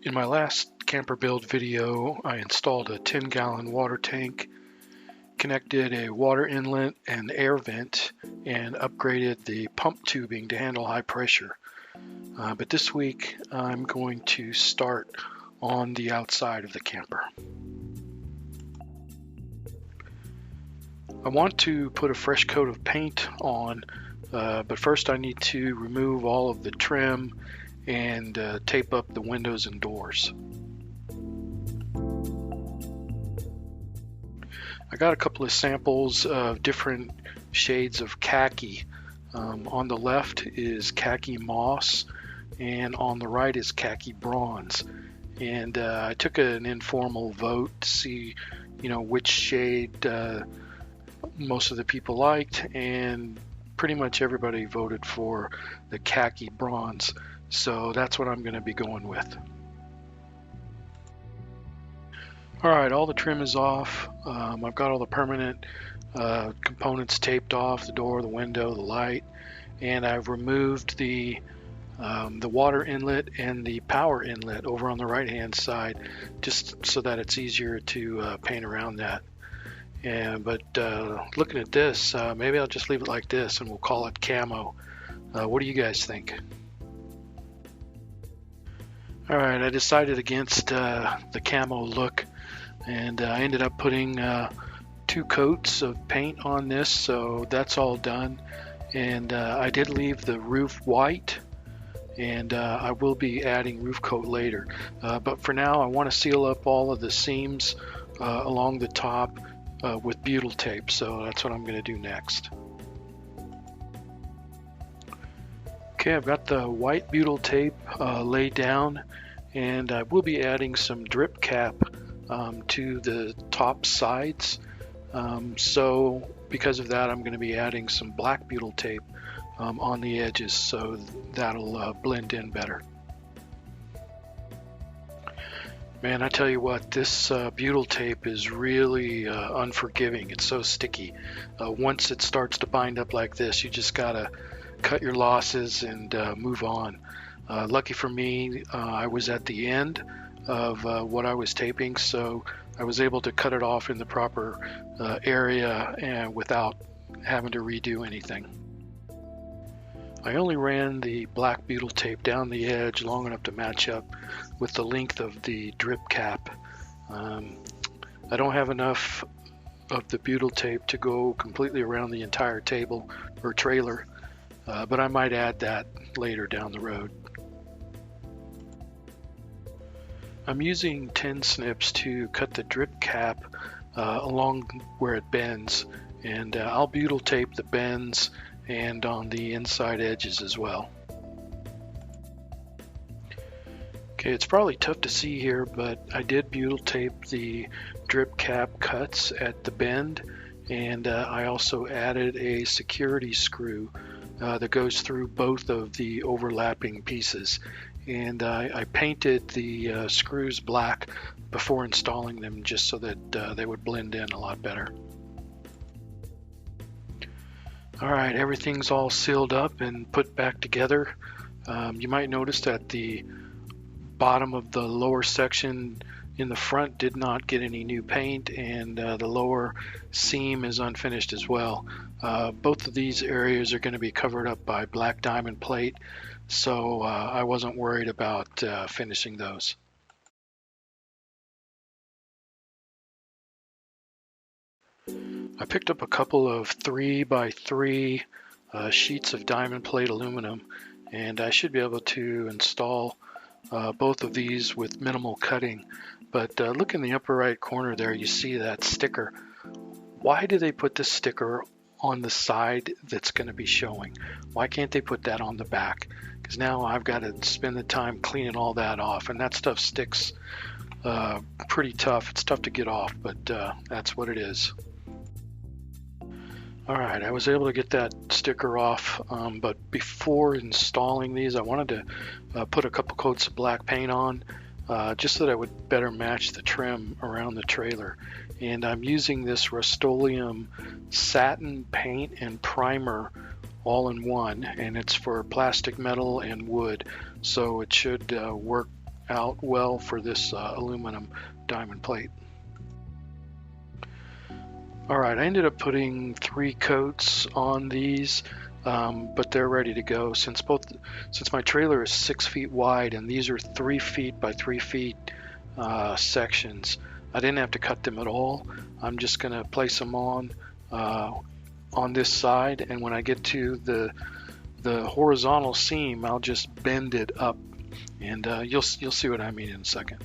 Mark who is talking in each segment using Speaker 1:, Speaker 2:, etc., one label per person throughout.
Speaker 1: In my last camper build video, I installed a 10-gallon water tank, connected a water inlet and air vent, and upgraded the pump tubing to handle high pressure. But this week, I'm going to start on the outside of the camper. I want to put a fresh coat of paint on, but first I need to remove all of the trim and tape up the windows and doors. I got a couple of samples of different shades of khaki. On the left is khaki moss, and on the right is khaki bronze. And I took an informal vote to see, which shade most of the people liked, and pretty much everybody voted for the khaki bronze. So that's what I'm going to be going with. All right, all the trim is off. I've got all the permanent components taped off, the door, the window, the light, and I've removed the water inlet and the power inlet over on the right hand side, just so that it's easier to paint around that. But looking at this, maybe I'll just leave it like this and we'll call it camo. What do you guys think? All right, I decided against the camo look, and I ended up putting 2 coats of paint on this, so that's all done. And I did leave the roof white, and I will be adding roof coat later. But for now, I want to seal up all of the seams along the top with butyl tape, so that's what I'm going to do next. Okay, I've got the white butyl tape laid down, and I will be adding some drip cap to the top sides. So because of that, I'm going to be adding some black butyl tape on the edges, so that'll blend in better. Man, I tell you what, this butyl tape is really unforgiving. It's so sticky. Once it starts to bind up like this, you just gotta cut your losses and move on. Lucky for me, I was at the end of what I was taping, so I was able to cut it off in the proper area and without having to redo anything. I only ran the black butyl tape down the edge long enough to match up with the length of the drip cap. I don't have enough of the butyl tape to go completely around the entire table or trailer, but I might add that later down the road. I'm using 10 snips to cut the drip cap along where it bends, and I'll butyl tape the bends and on the inside edges as well. Okay, it's probably tough to see here, but I did butyl tape the drip cap cuts at the bend, and I also added a security screw that goes through both of the overlapping pieces. And I painted the screws black before installing them, just so that they would blend in a lot better. All right, everything's all sealed up and put back together. You might notice that the bottom of the lower section in the front did not get any new paint, and the lower seam is unfinished as well. Both of these areas are going to be covered up by black diamond plate, so I wasn't worried about finishing those. I picked up a couple of 3x3 sheets of diamond plate aluminum, and I should be able to install both of these with minimal cutting. But look in the upper right corner there, you see that sticker. Why do they put this sticker on the side that's going to be showing? Why can't they put that on the back? Because now I've got to spend the time cleaning all that off, and that stuff sticks pretty tough. It's tough to get off, but that's what it is. All right, I was able to get that sticker off, but before installing these, I wanted to put a couple coats of black paint on, just so that I would better match the trim around the trailer. And I'm using this Rust-Oleum satin paint and primer all in one, and it's for plastic, metal, and wood, so it should work out well for this aluminum diamond plate. Alright, I ended up putting 3 coats on these, but they're ready to go. Since my trailer is 6 feet wide and these are 3 feet by 3 feet sections, I didn't have to cut them at all. I'm just going to place them on this side, and when I get to the horizontal seam, I'll just bend it up, and you'll see what I mean in a second.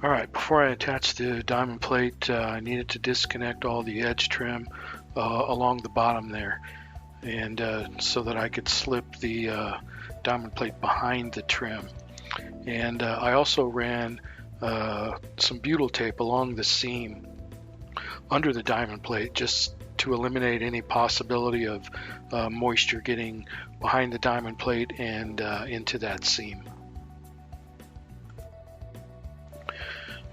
Speaker 1: Alright, before I attach the diamond plate, I needed to disconnect all the edge trim along the bottom there, and so that I could slip the diamond plate behind the trim. And I also ran some butyl tape along the seam under the diamond plate, just to eliminate any possibility of moisture getting behind the diamond plate and into that seam.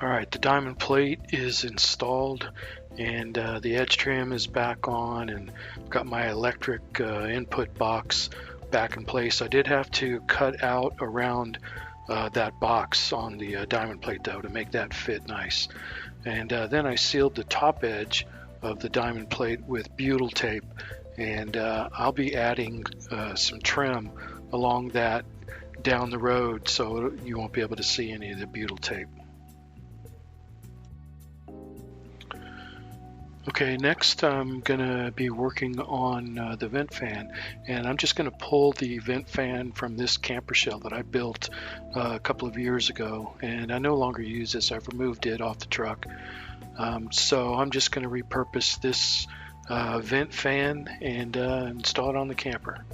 Speaker 1: Alright, the diamond plate is installed, and the edge trim is back on, and I've got my electric input box back in place. I did have to cut out around that box on the diamond plate though to make that fit nice. And then I sealed the top edge of the diamond plate with butyl tape, and I'll be adding some trim along that down the road, so you won't be able to see any of the butyl tape. Okay, next I'm gonna be working on the vent fan, and I'm just gonna pull the vent fan from this camper shell that I built a couple of years ago, and I no longer use this. I've removed it off the truck. So I'm just gonna repurpose this vent fan and install it on the camper.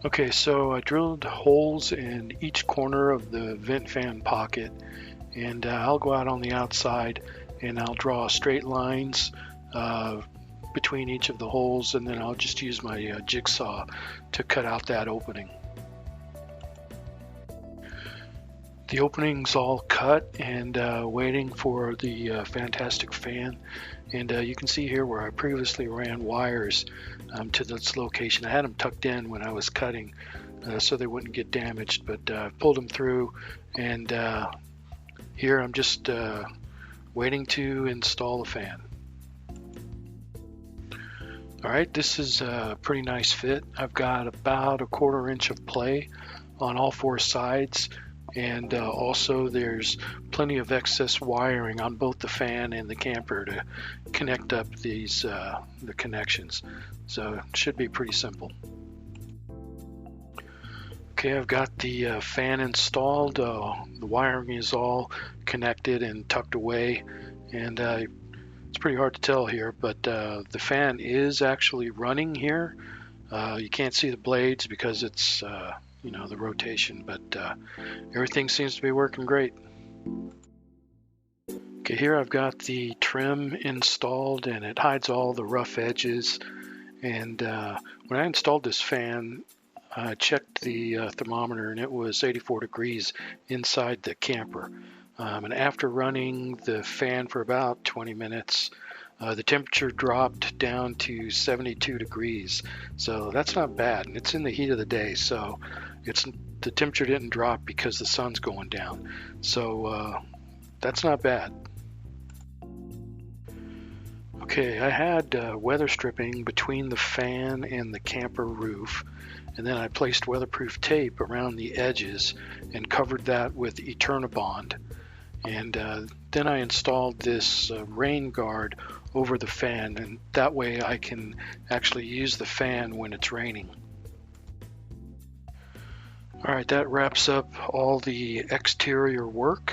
Speaker 1: Okay, so I drilled holes in each corner of the vent fan pocket, and I'll go out on the outside and I'll draw straight lines between each of the holes, and then I'll just use my jigsaw to cut out that opening. The opening's all cut and waiting for the fantastic fan, and you can see here where I previously ran wires to this location. I had them tucked in when I was cutting so they wouldn't get damaged, but pulled them through, and here I'm just waiting to install the fan. Alright, this is a pretty nice fit. I've got about 1/4 inch of play on all 4 sides, and also there's plenty of excess wiring on both the fan and the camper to connect up these the connections, so it should be pretty simple. Okay, I've got the fan installed. The wiring is all connected and tucked away, and it's pretty hard to tell here, but the fan is actually running here. You can't see the blades because it's the rotation, but everything seems to be working great. Okay, here I've got the trim installed, and it hides all the rough edges. And when I installed this fan, I checked the thermometer, and it was 84 degrees inside the camper. And after running the fan for about 20 minutes, the temperature dropped down to 72 degrees. So that's not bad, and it's in the heat of the day, so the temperature didn't drop because the sun's going down. So that's not bad. Okay, I had weather stripping between the fan and the camper roof, and then I placed weatherproof tape around the edges and covered that with Eternabond. And then I installed this rain guard over the fan, and that way I can actually use the fan when it's raining. Alright, that wraps up all the exterior work.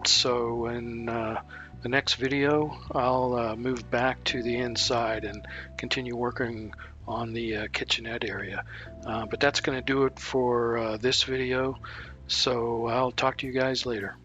Speaker 1: So in the next video, I'll move back to the inside and continue working on the kitchenette area. But that's going to do it for this video, so I'll talk to you guys later.